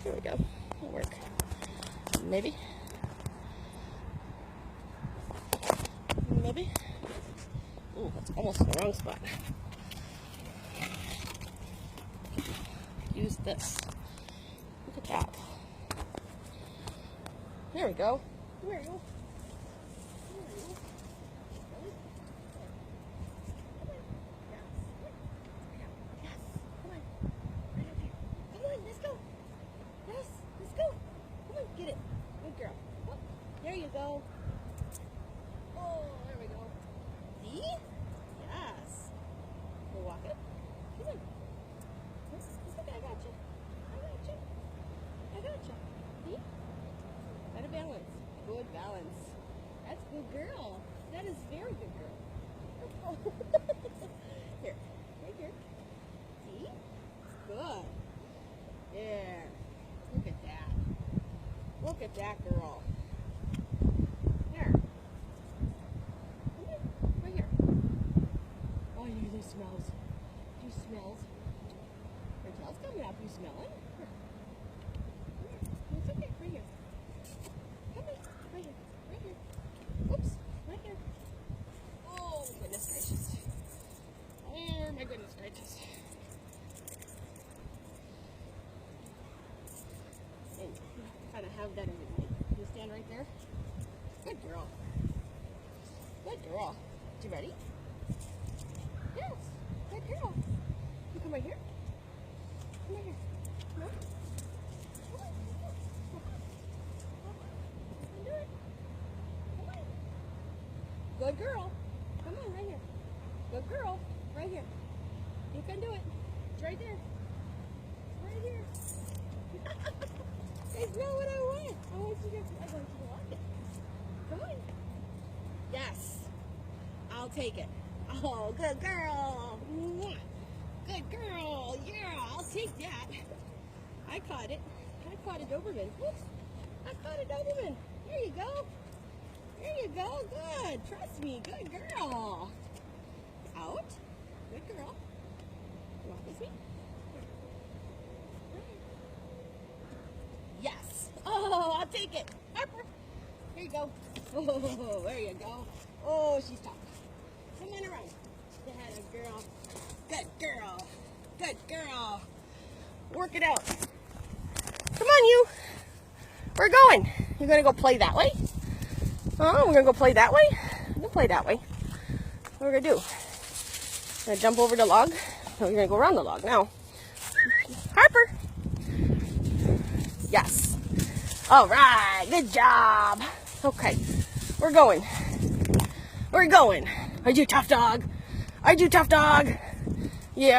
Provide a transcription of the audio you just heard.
There we go. That'll work. Maybe. Maybe. Ooh, that's almost in the wrong spot. Use this. Look at that. There we go. There we go. There you go. Oh, there we go. See? Yes. We'll walk it. Come on. It's okay. I got you. I got you. See? Better balance. Good balance. That's good girl. That is very good girl. Here. Right here. See? Good. There. Look at that. Look at that girl. Smells. Do you smells? Your tail's coming up. You smell it? Here. It's okay. Right here. Come on. Right here. Right here. Oops. Right here. Oh, goodness gracious. Oh, my goodness gracious. And kind of have that every night. You stand right there. Good girl. Good girl. You ready? Yes, good girl. You come right here. Come right here. No? Come on. Do it. Come on. Good girl. Come on, right here. Good girl. Right here. You can do it. It's right there. Right here. It's not what I want. I want you to walk it. Come on. Yes. I'll take it. Oh, good girl. Good girl. Yeah, I'll take that. I caught it. I caught a Doberman. Whoops. I caught a Doberman. There you go. There you go. Good. Trust me. Good girl. Out. Good girl. You walk with me? Yes. Oh, I'll take it. Harper. Here you go. Oh, there you go. Oh, she's tough. Come on around. That a girl. Good girl. Good girl. Work it out. Come on, you. Where are we going? You're going to go play that way? Oh, we're going to go play that way? We'll play that way. What are we going to do? Going to jump over the log? No, you're going to go around the log now. Harper. Yes. All right. Good job. Okay. We're going. We're going. Are you tough dog? Are you tough dog?